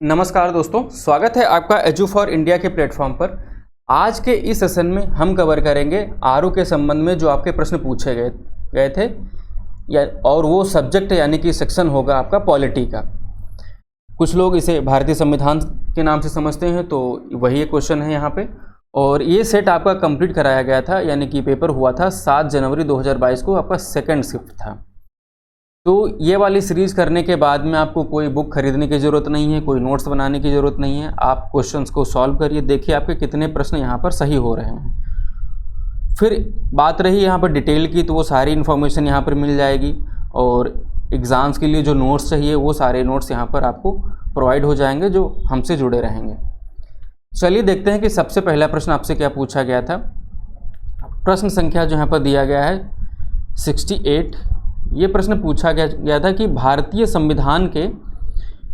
नमस्कार दोस्तों, स्वागत है आपका एजू फॉर इंडिया के प्लेटफॉर्म पर। आज के इस सेशन में हम कवर करेंगे आरओ के संबंध में जो आपके प्रश्न पूछे गए थे और वो सब्जेक्ट यानी कि सेक्शन होगा आपका पॉलिटी का। कुछ लोग इसे भारतीय संविधान के नाम से समझते हैं, तो वही क्वेश्चन है यहाँ पे। और ये सेट आपका कंप्लीट कराया गया था, यानी कि पेपर हुआ था 7 जनवरी 2022 को, आपका सेकेंड शिफ्ट था। तो ये वाली सीरीज़ करने के बाद में आपको कोई बुक खरीदने की ज़रूरत नहीं है, कोई नोट्स बनाने की ज़रूरत नहीं है। आप क्वेश्चंस को सॉल्व करिए, देखिए आपके कितने प्रश्न यहाँ पर सही हो रहे हैं। फिर बात रही यहाँ पर डिटेल की, तो वो सारी इन्फॉर्मेशन यहाँ पर मिल जाएगी। और एग्ज़ाम्स के लिए जो नोट्स चाहिए वो सारे नोट्स यहाँ पर आपको प्रोवाइड हो जाएंगे जो हमसे जुड़े रहेंगे। चलिए देखते हैं कि सबसे पहला प्रश्न आपसे क्या पूछा गया था। प्रश्न संख्या जो यहाँ पर दिया गया है 68। ये प्रश्न पूछा गया था कि भारतीय संविधान के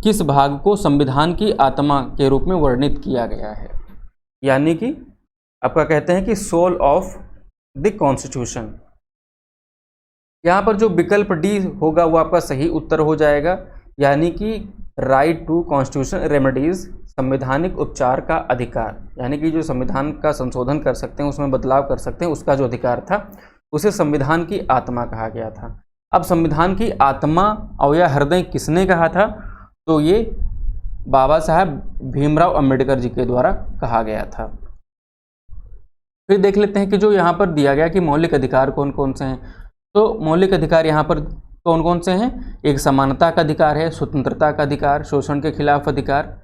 किस भाग को संविधान की आत्मा के रूप में वर्णित किया गया है। यानी कि आपका कहते हैं कि सोल ऑफ द कॉन्स्टिट्यूशन। यहाँ पर जो विकल्प डी होगा वो आपका सही उत्तर हो जाएगा, यानी कि राइट टू कॉन्स्टिट्यूशन रेमेडीज, संवैधानिक उपचार का अधिकार। यानी कि जो संविधान का संशोधन कर सकते हैं, उसमें बदलाव कर सकते हैं, उसका जो अधिकार था उसे संविधान की आत्मा कहा गया था। अब संविधान की आत्मा और या हृदय किसने कहा था, तो ये बाबा साहब भीमराव अंबेडकर जी के द्वारा कहा गया था। फिर देख लेते हैं कि जो यहाँ पर दिया गया कि मौलिक अधिकार कौन कौन से हैं। तो मौलिक अधिकार यहाँ पर कौन कौन से हैं। एक समानता का अधिकार है, स्वतंत्रता का अधिकार, शोषण के खिलाफ अधिकार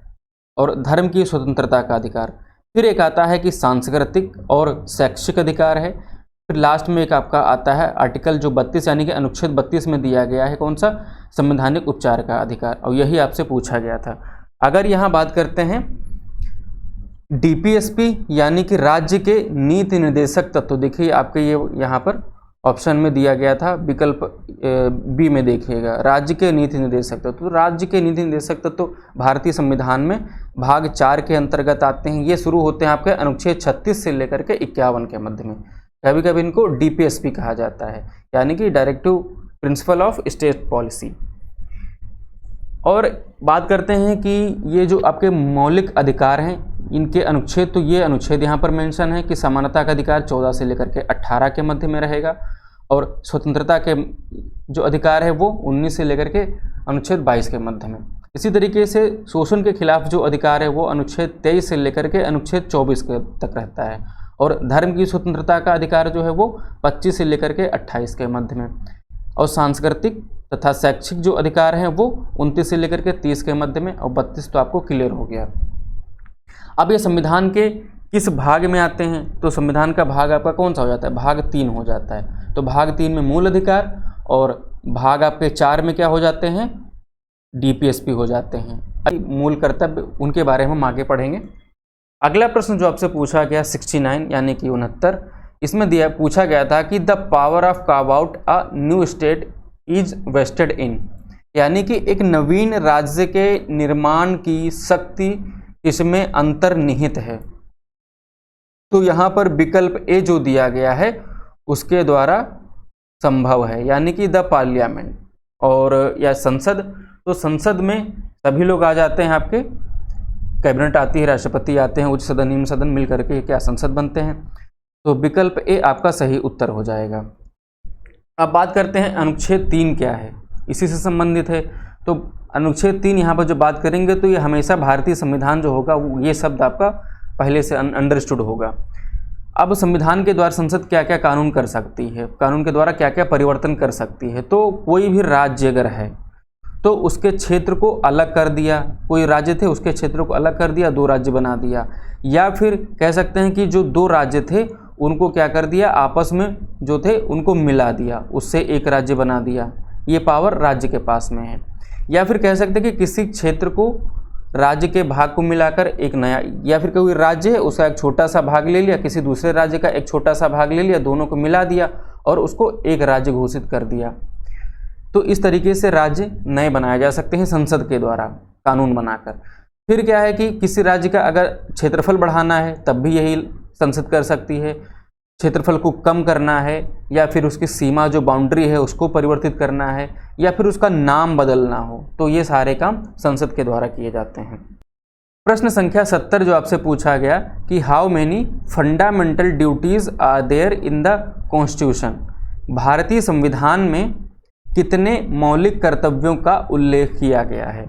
और धर्म की स्वतंत्रता का अधिकार। फिर एक आता है कि सांस्कृतिक और शैक्षिक अधिकार है। फिर लास्ट में एक आपका आता है आर्टिकल जो 32 यानी कि अनुच्छेद 32 में दिया गया है, कौन सा, संवैधानिक उपचार का अधिकार। और यही आपसे पूछा गया था। अगर यहाँ बात करते हैं डीपीएसपी यानी कि राज्य के नीति निर्देशक तत्व, देखिए आपके ये यहाँ पर ऑप्शन में दिया गया था, विकल्प बी में देखिएगा राज्य के नीति निर्देशक तत्व। तो राज्य के नीति निर्देशक तत्व भारतीय संविधान में भाग 4 के अंतर्गत आते हैं। ये शुरू होते हैं आपके अनुच्छेद 36 से लेकर के 51 के मध्य में। कभी कभी इनको डीपीएसपी कहा जाता है, यानी कि directive principle of state policy. और बात करते हैं कि ये जो आपके मौलिक अधिकार हैं इनके अनुच्छेद, तो ये अनुच्छेद यहाँ पर मेंशन है कि समानता का अधिकार 14 से लेकर के 18 के मध्य में रहेगा और स्वतंत्रता के जो अधिकार है वो 19 से लेकर के अनुच्छेद 22 के मध्य में। इसी तरीके से शोषण के खिलाफ जो अधिकार है वो अनुच्छेद 23 से लेकर के अनुच्छेद 24 के तक रहता है। और धर्म की स्वतंत्रता का अधिकार जो है वो 25 से लेकर के 28 के मध्य में। और सांस्कृतिक तथा शैक्षिक जो अधिकार हैं वो 29 से लेकर के 30 के मध्य में। और 32 तो आपको क्लियर हो गया। अब ये संविधान के किस भाग में आते हैं, तो संविधान का भाग आपका कौन सा हो जाता है, भाग 3 हो जाता है। तो भाग 3 में मूल अधिकार और भाग आपके 4 में क्या हो जाते हैं, डीपीएसपी हो जाते हैं। मूल कर्तव्य उनके बारे में हम आगे पढ़ेंगे। अगला प्रश्न जो आपसे पूछा गया 69 यानी कि 69, इसमें पूछा गया था कि the power of carve out a new state is vested in. यानी कि एक नवीन राज्य के निर्माण की शक्ति इसमें अंतर्निहित है। तो यहाँ पर विकल्प ए जो दिया गया है उसके द्वारा संभव है, यानी कि द पार्लियामेंट और या संसद। तो संसद में सभी लोग आ जाते हैं, आपके कैबिनेट आती है, राष्ट्रपति आते हैं, उच्च सदन निम्न सदन मिल करके क्या संसद बनते हैं। तो विकल्प ए आपका सही उत्तर हो जाएगा। अब बात करते हैं अनुच्छेद 3 क्या है, इसी से संबंधित है। तो अनुच्छेद 3 यहाँ पर जो बात करेंगे तो ये हमेशा भारतीय संविधान जो होगा वो ये शब्द आपका पहले से अंडरस्टूड होगा। अब संविधान के द्वारा संसद क्या क्या कानून कर सकती है, कानून के द्वारा क्या क्या परिवर्तन कर सकती है। तो कोई भी राज्य अगर है तो उसके क्षेत्र को अलग कर दिया, कोई राज्य थे उसके क्षेत्र को अलग कर दिया, 2 राज्य बना दिया। या फिर कह सकते हैं कि जो 2 राज्य थे उनको क्या कर दिया, आपस में जो थे उनको मिला दिया, उससे एक राज्य बना दिया। ये पावर राज्य के पास में है। या फिर कह सकते हैं कि किसी क्षेत्र को राज्य के भाग को मिलाकर एक नया, या फिर कोई राज्य है उसका एक छोटा सा भाग ले लिया, किसी दूसरे राज्य का एक छोटा सा भाग ले लिया, दोनों को मिला दिया और उसको एक राज्य घोषित कर दिया। तो इस तरीके से राज्य नए बनाए जा सकते हैं संसद के द्वारा कानून बनाकर। फिर क्या है कि किसी राज्य का अगर क्षेत्रफल बढ़ाना है तब भी यही संसद कर सकती है। क्षेत्रफल को कम करना है, या फिर उसकी सीमा जो बाउंड्री है उसको परिवर्तित करना है, या फिर उसका नाम बदलना हो, तो ये सारे काम संसद के द्वारा किए जाते हैं। प्रश्न संख्या 70 जो आपसे पूछा गया कि how many fundamental duties are there in the constitution, भारतीय संविधान में कितने मौलिक कर्तव्यों का उल्लेख किया गया है।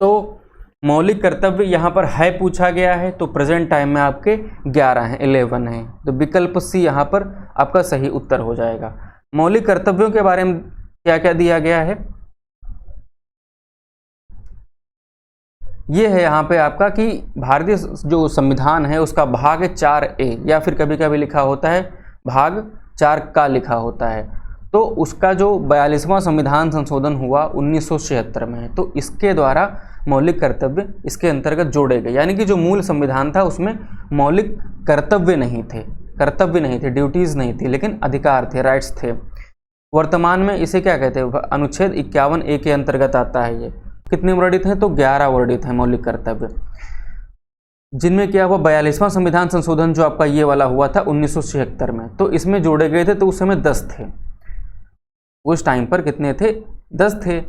तो मौलिक कर्तव्य यहाँ पर है पूछा गया है, तो प्रेजेंट टाइम में आपके 11 हैं, 11 हैं, तो विकल्प सी यहाँ पर आपका सही उत्तर हो जाएगा। मौलिक कर्तव्यों के बारे में क्या क्या दिया गया है, ये है यहाँ पे आपका कि भारतीय जो संविधान है उसका भाग 4A, या फिर कभी कभी लिखा होता है भाग 4 का लिखा होता है, तो उसका जो 42वां संविधान संशोधन हुआ 1976 में, तो इसके द्वारा मौलिक कर्तव्य इसके अंतर्गत जोड़े गए। यानी कि जो मूल संविधान था उसमें मौलिक कर्तव्य नहीं थे, ड्यूटीज़ नहीं थी, लेकिन अधिकार थे, राइट्स थे। वर्तमान में इसे क्या कहते हैं, अनुच्छेद 51A के अंतर्गत आता है। ये कितने वर्णित हैं, तो 11 वर्णित हैं मौलिक कर्तव्य, जिनमें क्या हुआ 42वां संविधान संशोधन जो आपका ये वाला हुआ था 1976 में, तो इसमें जोड़े गए थे, तो उस समय 10 थे, उस टाइम पर कितने थे, 10 थे,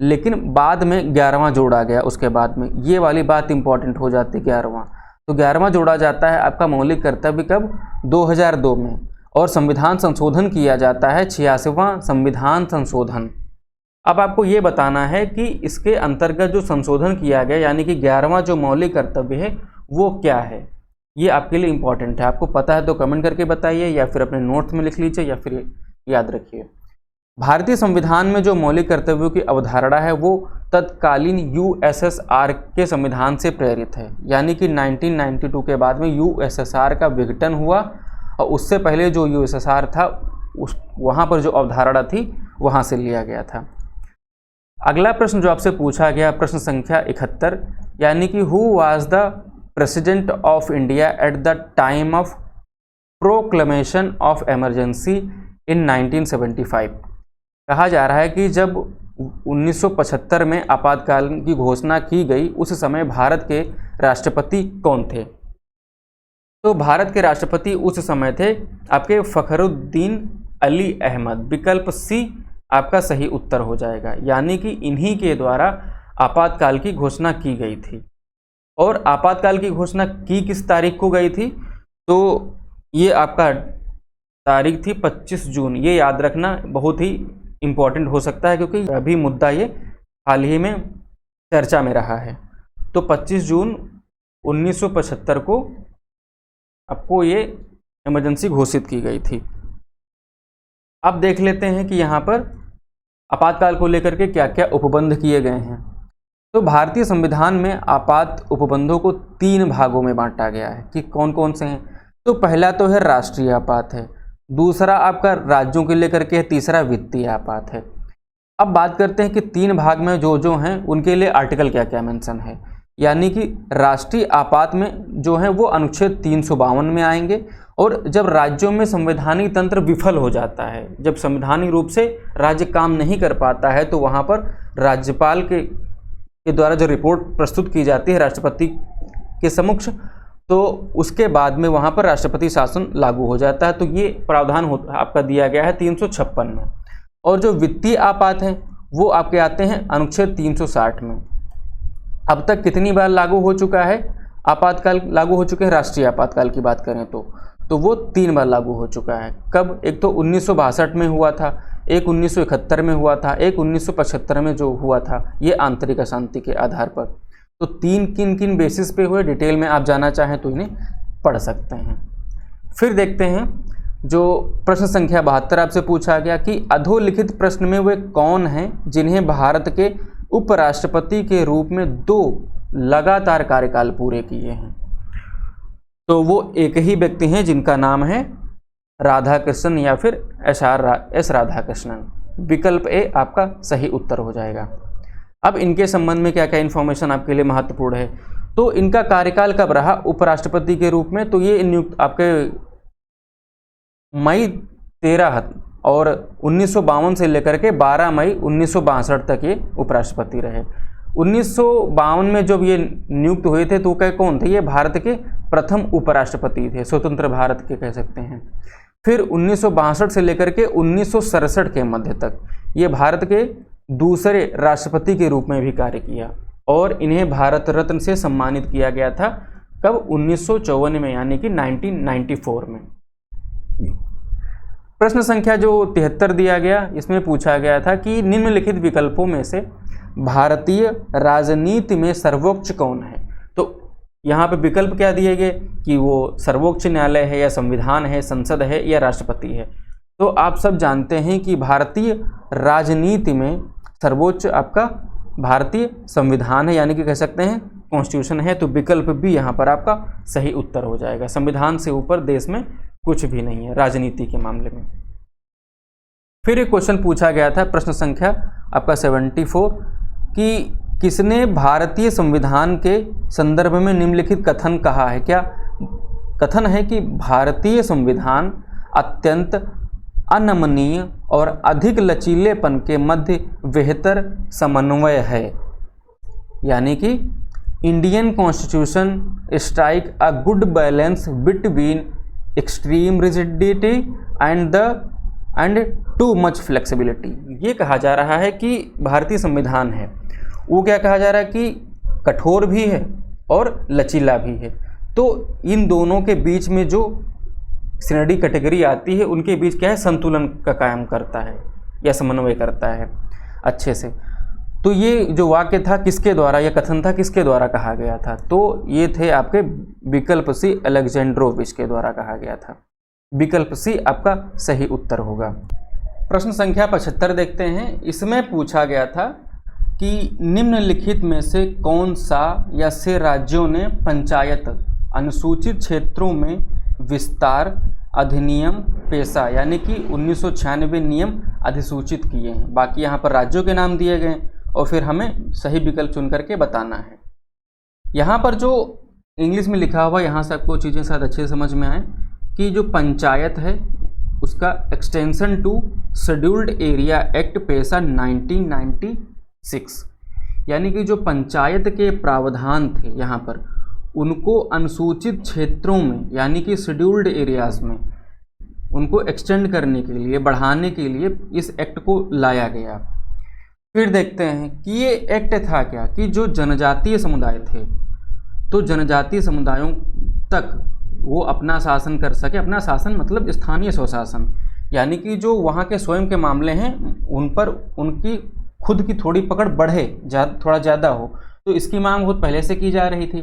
लेकिन बाद में 11वां जोड़ा गया। उसके बाद में ये वाली बात इंपॉर्टेंट हो जाती है 11वां, तो 11वां जोड़ा जाता है आपका मौलिक कर्तव्य कब, 2002 में, और संविधान संशोधन किया जाता है 86वां संविधान संशोधन। अब आपको ये बताना है कि इसके अंतर्गत जो संशोधन किया गया, यानी कि 11वां जो मौलिक कर्तव्य है वो क्या है, ये आपके लिए इंपॉर्टेंट है। आपको पता है तो कमेंट करके बताइए, या फिर अपने नोट्स में लिख लीजिए, या फिर याद रखिए। भारतीय संविधान में जो मौलिक कर्तव्यों की अवधारणा है वो तत्कालीन यूएसएसआर के संविधान से प्रेरित है, यानी कि 1992 के बाद में यूएसएसआर का विघटन हुआ, और उससे पहले जो यूएसएसआर था वहाँ पर जो अवधारणा थी वहाँ से लिया गया था। अगला प्रश्न जो आपसे पूछा गया, प्रश्न संख्या 71, यानी कि who was the president of India at the time of proclamation of emergency in 1975। कहा जा रहा है कि जब 1975 में आपातकाल की घोषणा की गई, उस समय भारत के राष्ट्रपति कौन थे। तो भारत के राष्ट्रपति उस समय थे आपके फखरुद्दीन अली अहमद, विकल्प सी आपका सही उत्तर हो जाएगा। यानी कि इन्हीं के द्वारा आपातकाल की घोषणा की गई थी। और आपातकाल की घोषणा की किस तारीख को गई थी, तो ये आपका तारीख थी 25 जून। ये याद रखना बहुत ही इम्पोर्टेंट हो सकता है, क्योंकि अभी मुद्दा ये हाल ही में चर्चा में रहा है। तो 25 जून 1975 को आपको ये इमरजेंसी घोषित की गई थी। अब देख लेते हैं कि यहाँ पर आपातकाल को लेकर के क्या क्या उपबंध किए गए हैं। तो भारतीय संविधान में आपात उपबंधों को 3 भागों में बांटा गया है कि कौन कौन से हैं। तो पहला तो है राष्ट्रीय आपात है, दूसरा आपका राज्यों के लेकर के, तीसरा वित्तीय आपात है। अब बात करते हैं कि 3 भाग में जो हैं उनके लिए आर्टिकल क्या क्या मेंशन है। यानी कि राष्ट्रीय आपात में जो है वो अनुच्छेद 352 में आएंगे, और जब राज्यों में संवैधानिक तंत्र विफल हो जाता है, जब संवैधानिक रूप से राज्य काम नहीं कर पाता है, तो वहाँ पर राज्यपाल के द्वारा जो रिपोर्ट प्रस्तुत की जाती है राष्ट्रपति के समक्ष, तो उसके बाद में वहाँ पर राष्ट्रपति शासन लागू हो जाता है। तो ये प्रावधान आपका दिया गया है 356 में। और जो वित्तीय आपात हैं वो आपके आते हैं अनुच्छेद 360 में। अब तक कितनी बार लागू हो चुका है आपातकाल, लागू हो चुके हैं राष्ट्रीय आपातकाल की बात करें तो वो 3 बार लागू हो चुका है। कब, एक तो 1962 में हुआ था, एक 1971 में हुआ था, एक 1975 में जो हुआ था, ये आंतरिक अशांति के आधार पर। तो 3 किन किन बेसिस पे हुए, डिटेल में आप जानना चाहें तो इन्हें पढ़ सकते हैं। फिर देखते हैं जो प्रश्न संख्या 72 आपसे पूछा गया कि अधोलिखित प्रश्न में वे कौन हैं जिन्हें भारत के उपराष्ट्रपति के रूप में 2 लगातार कार्यकाल पूरे किए हैं। तो वो एक ही व्यक्ति हैं जिनका नाम है राधाकृष्णन या फिर एस राधाकृष्णन। विकल्प ए आपका सही उत्तर हो जाएगा। अब इनके संबंध में क्या क्या इन्फॉर्मेशन आपके लिए महत्वपूर्ण है। तो इनका कार्यकाल कब रहा उपराष्ट्रपति के रूप में, तो ये नियुक्त आपके मई 13 और 1952 से लेकर के 12 मई 1962 तक ये उपराष्ट्रपति रहे। 1952 में जब ये नियुक्त हुए थे तो कौन थे, ये भारत के प्रथम उपराष्ट्रपति थे, स्वतंत्र भारत के कह सकते हैं। फिर 1962 से लेकर के 1967 के मध्य तक ये भारत के दूसरे राष्ट्रपति के रूप में भी कार्य किया और इन्हें भारत रत्न से सम्मानित किया गया था। कब? 1954 में, यानी कि 1994 में। प्रश्न संख्या जो 73 दिया गया, इसमें पूछा गया था कि निम्नलिखित विकल्पों में से भारतीय राजनीति में सर्वोच्च कौन है। तो यहाँ पे विकल्प क्या दिए गए कि वो सर्वोच्च न्यायालय है या संविधान है, संसद है या राष्ट्रपति है। तो आप सब जानते हैं कि भारतीय राजनीति में सर्वोच्च आपका भारतीय संविधान है, यानी कि कह सकते हैं कॉन्स्टिट्यूशन है। तो विकल्प भी यहाँ पर आपका सही उत्तर हो जाएगा। संविधान से ऊपर देश में कुछ भी नहीं है राजनीति के मामले में। फिर एक क्वेश्चन पूछा गया था, प्रश्न संख्या आपका 74, कि किसने भारतीय संविधान के संदर्भ में निम्नलिखित कथन कहा है। क्या कथन है कि भारतीय संविधान अत्यंत अनमनीय और अधिक लचीलेपन के मध्य बेहतर समन्वय है, यानी कि Indian constitution strike a good balance between extreme rigidity and too much flexibility. ये कहा जा रहा है कि भारतीय संविधान है वो क्या कहा जा रहा है कि कठोर भी है और लचीला भी है। तो इन दोनों के बीच में जो श्रेणी कैटेगरी आती है उनके बीच क्या है, संतुलन का कायम करता है या समन्वय करता है अच्छे से। तो ये जो वाक्य था किसके द्वारा, या कथन था किसके द्वारा कहा गया था। तो ये थे आपके विकल्प सी, अलेक्जेंड्रोविच के द्वारा कहा गया था। विकल्प सी आपका सही उत्तर होगा। प्रश्न संख्या 75 देखते हैं। इसमें पूछा गया था कि निम्नलिखित में से कौन सा या से राज्यों ने पंचायत अनुसूचित क्षेत्रों में विस्तार अधिनियम पेशा यानी कि 1996 नियम अधिसूचित किए हैं। बाकी यहाँ पर राज्यों के नाम दिए गए और फिर हमें सही विकल्प चुन करके बताना है। यहाँ पर जो इंग्लिश में लिखा हुआ, यहाँ से आपको चीज़ें शायद अच्छे से समझ में आए कि जो पंचायत है उसका extension to scheduled area act PESA 1996, यानी कि जो पंचायत के प्रावधान थे यहाँ पर उनको अनुसूचित क्षेत्रों में यानी कि शेड्यूल्ड एरियाज में उनको एक्सटेंड करने के लिए, बढ़ाने के लिए इस एक्ट को लाया गया। फिर देखते हैं कि ये एक्ट था क्या कि जो जनजातीय समुदाय थे तो जनजातीय समुदायों तक वो अपना शासन कर सके। अपना शासन मतलब स्थानीय स्वशासन, यानी कि जो वहाँ के स्वयं के मामले हैं उन पर उनकी खुद की थोड़ी पकड़ बढ़े, थोड़ा ज़्यादा हो। तो इसकी मांग बहुत पहले से की जा रही थी,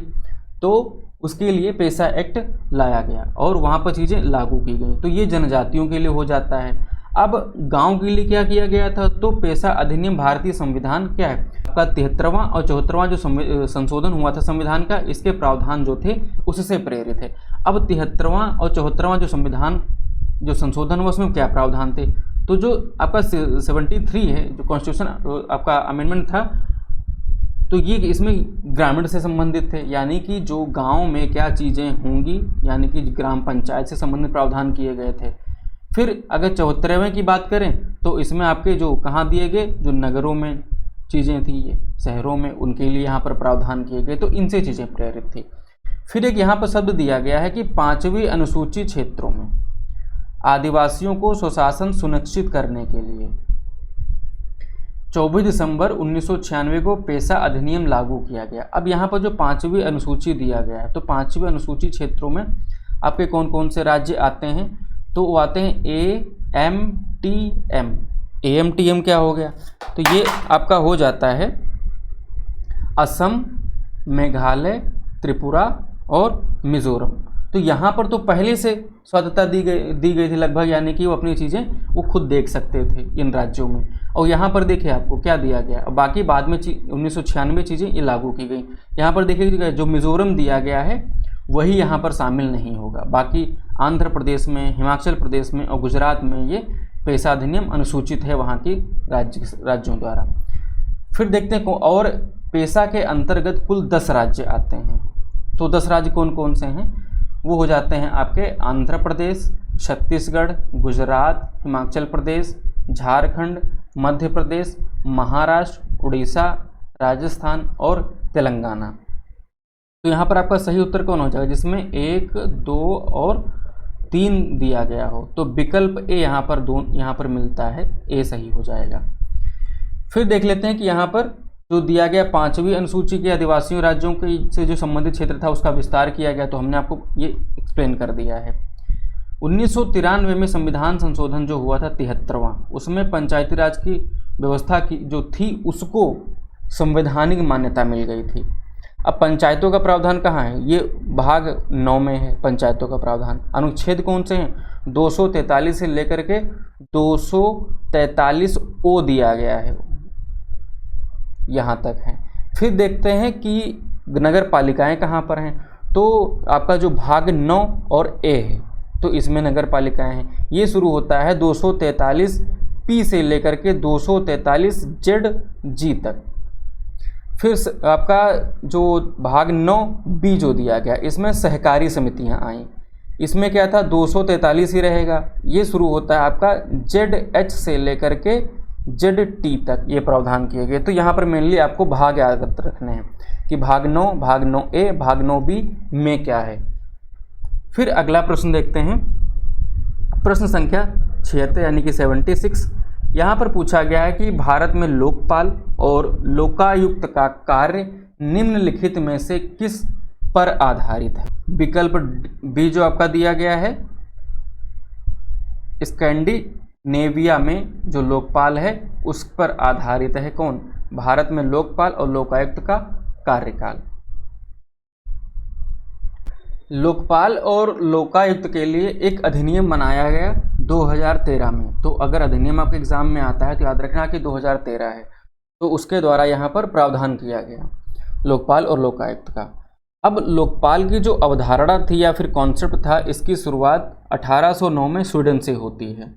तो उसके लिए पेशा एक्ट लाया गया और वहाँ पर चीज़ें लागू की गई। तो ये जनजातियों के लिए हो जाता है। अब गांव के लिए क्या किया गया था, तो पेशा अधिनियम भारतीय संविधान क्या है आपका 73वां और 74वां जो संशोधन हुआ था संविधान का, इसके प्रावधान जो थे उससे प्रेरित है। अब 73वां और 74वां जो संविधान जो संशोधन हुआ उसमें क्या प्रावधान थे, तो जो आपका 73 है जो कॉन्स्टिट्यूशन आपका अमेंडमेंट था, तो ये इसमें ग्रामीण से संबंधित थे, यानी कि जो गांव में क्या चीज़ें होंगी, यानी कि ग्राम पंचायत से संबंधित प्रावधान किए गए थे। फिर अगर 74वें की बात करें तो इसमें आपके जो कहाँ दिए गए, जो नगरों में चीज़ें थी, ये शहरों में, उनके लिए यहाँ पर प्रावधान किए गए, तो इनसे चीज़ें प्रेरित थी। फिर एक यहाँ पर शब्द दिया गया है कि 5वीं अनुसूचित क्षेत्रों में आदिवासियों को स्वशासन सुनिश्चित करने के लिए 24 दिसंबर 1996 को पेशा अधिनियम लागू किया गया। अब यहाँ पर जो 5वीं अनुसूची दिया गया है, तो 5वीं अनुसूचित क्षेत्रों में आपके कौन कौन से राज्य आते हैं, तो वो आते हैं AMTM। AMTM क्या हो गया, तो ये आपका हो जाता है असम, मेघालय, त्रिपुरा और मिजोरम। तो यहाँ पर तो पहले से स्वायत्तता दी गई थी लगभग, यानी कि वो अपनी चीज़ें वो खुद देख सकते थे इन राज्यों में। और यहाँ पर देखिए आपको क्या दिया गया, और बाकी बाद में 1996 चीज़ें ये लागू की गई। यहाँ पर देखिए जो मिजोरम दिया गया है वही यहाँ पर शामिल नहीं होगा। बाकी आंध्र प्रदेश में, हिमाचल प्रदेश में और गुजरात में ये पेशा अधिनियम अनुसूचित है वहाँ की राज्यों द्वारा। फिर देखते हैं और पेशा के अंतर्गत कुल 10 राज्य आते हैं। तो 10 राज्य कौन कौन से हैं, वो हो जाते हैं आपके आंध्र प्रदेश, छत्तीसगढ़, गुजरात, हिमाचल प्रदेश, झारखंड, मध्य प्रदेश, महाराष्ट्र, उड़ीसा, राजस्थान और तेलंगाना। तो यहाँ पर आपका सही उत्तर कौन हो जाएगा, जिसमें 1, 2 और 3 दिया गया हो। तो विकल्प ए यहाँ पर मिलता है, ए सही हो जाएगा। फिर देख लेते हैं कि यहाँ पर जो दिया गया 5वीं अनुसूची के आदिवासियों राज्यों के से जो संबंधित क्षेत्र था उसका विस्तार किया गया, तो हमने आपको ये एक्सप्लेन कर दिया है। 1993 में संविधान संशोधन जो हुआ था 73वां, उसमें पंचायती राज की व्यवस्था की जो थी उसको संवैधानिक मान्यता मिल गई थी। अब पंचायतों का प्रावधान कहाँ है, ये भाग 9 में है पंचायतों का प्रावधान। अनुच्छेद कौन से हैं, 243 से लेकर के 243 ओ दिया गया है, यहाँ तक है। फिर देखते हैं कि नगर पालिकाएँ कहाँ पर हैं, तो आपका जो भाग 9 और ए है, तो इसमें नगर पालिकाएँ हैं। ये शुरू होता है 243 पी से लेकर के 243 जेड जी तक। फिर आपका जो भाग 9 बी जो दिया गया, इसमें सहकारी समितियां आई। इसमें क्या था, 243 ही रहेगा। ये शुरू होता है आपका जेड एच से लेकर के जेड टी तक, ये प्रावधान किए गए। तो यहाँ पर मेनली आपको भाग याद रखने हैं कि भाग 9 ए, भाग 9 बी में क्या है। फिर अगला प्रश्न देखते हैं, प्रश्न संख्या 76 यानी कि 76। यहाँ पर पूछा गया है कि भारत में लोकपाल और लोकायुक्त का कार्य निम्नलिखित में से किस पर आधारित है। विकल्प बी जो आपका दिया गया है, स्कैंडिनेविया में जो लोकपाल है उस पर आधारित है। कौन, भारत में लोकपाल और लोकायुक्त का कार्यकाल। लोकपाल और लोकायुक्त के लिए एक अधिनियम बनाया गया 2013 में। तो अगर अधिनियम आपके एग्जाम में आता है तो याद रखना कि 2013 है, तो उसके द्वारा यहाँ पर प्रावधान किया गया लोकपाल और लोकायुक्त का। अब लोकपाल की जो अवधारणा थी या फिर कॉन्सेप्ट था, इसकी शुरुआत 1809 में स्वीडन से होती है।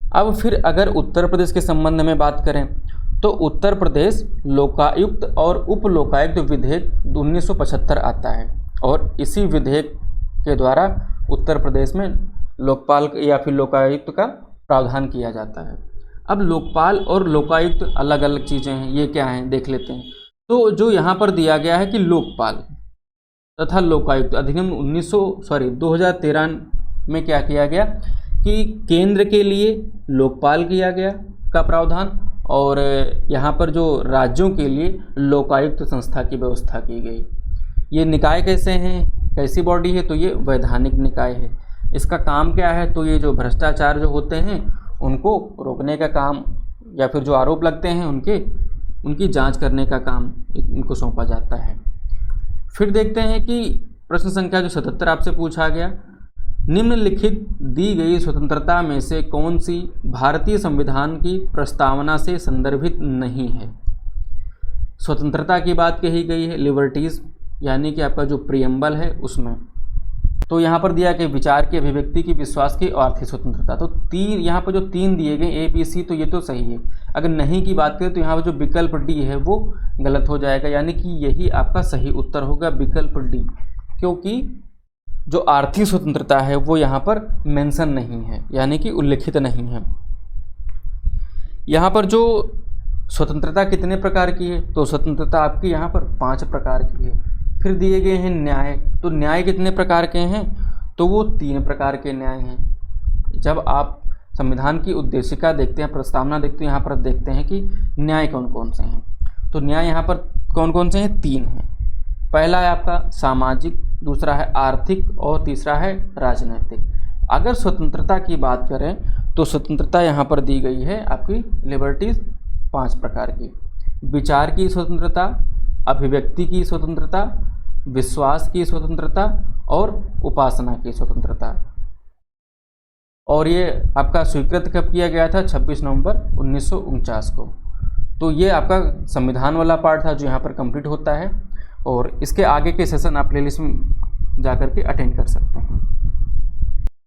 अब फिर अगर उत्तर प्रदेश के संबंध में बात करें तो उत्तर प्रदेश लोकायुक्त और उप लोकायुक्त विधेयक 1975 आता है, और इसी विधेयक के द्वारा उत्तर प्रदेश में लोकपाल या फिर लोकायुक्त का प्रावधान किया जाता है। अब लोकपाल और लोकायुक्त अलग अलग चीज़ें हैं, ये क्या हैं देख लेते हैं। तो जो यहाँ पर दिया गया है कि लोकपाल तथा लोकायुक्त अधिनियम 2013 में क्या किया गया कि केंद्र के लिए लोकपाल किया गया का प्रावधान, और यहाँ पर जो राज्यों के लिए लोकायुक्त संस्था की व्यवस्था की गई। ये निकाय कैसे हैं, कैसी बॉडी है, तो ये वैधानिक निकाय है। इसका काम क्या है, तो ये जो भ्रष्टाचार जो होते हैं उनको रोकने का काम, या फिर जो आरोप लगते हैं उनकी जांच करने का काम इनको सौंपा जाता है। फिर देखते हैं कि प्रश्न संख्या जो 77 आपसे पूछा गया, निम्नलिखित दी गई स्वतंत्रता में से कौन सी भारतीय संविधान की प्रस्तावना से संदर्भित नहीं है। स्वतंत्रता की बात कही गई है, लिबर्टीज़ यानी कि आपका जो प्रियम्बल है उसमें। तो यहाँ पर दिया कि विचार की, अभिव्यक्ति की, विश्वास की और आर्थिक स्वतंत्रता। तो तीन यहाँ पर जो 3 दिए गए ए बी सी, तो ये तो सही है। अगर नहीं की बात करें तो यहाँ पर जो विकल्प डी है वो गलत हो जाएगा, यानी कि यही आपका सही उत्तर होगा विकल्प डी, क्योंकि जो आर्थिक स्वतंत्रता है वो यहाँ पर मेंशन नहीं है, यानी कि उल्लिखित नहीं है। यहाँ पर जो स्वतंत्रता कितने प्रकार की है, तो स्वतंत्रता आपकी यहाँ पर 5 प्रकार की है। फिर दिए गए हैं न्याय, तो न्याय कितने प्रकार के हैं, तो वो 3 प्रकार के न्याय हैं। जब आप संविधान की उद्देशिका देखते हैं, प्रस्तावना देखते हैं, यहाँ पर देखते हैं कि न्याय कौन कौन से हैं। तो न्याय यहाँ पर कौन कौन से हैं, 3 हैं। पहला है आपका सामाजिक, दूसरा है आर्थिक और तीसरा है राजनैतिक। अगर स्वतंत्रता की बात करें तो स्वतंत्रता यहाँ पर दी गई है आपकी लिबर्टीज़ 5 प्रकार की। विचार की स्वतंत्रता, अभिव्यक्ति की स्वतंत्रता, विश्वास की स्वतंत्रता और उपासना की स्वतंत्रता। और ये आपका स्वीकृत कब किया गया था, 26 नवंबर 1949 को। तो ये आपका संविधान वाला पार्ट था जो यहाँ पर कंप्लीट होता है, और इसके आगे के सेशन आप प्लेलिस्ट में जा कर के अटेंड कर सकते हैं।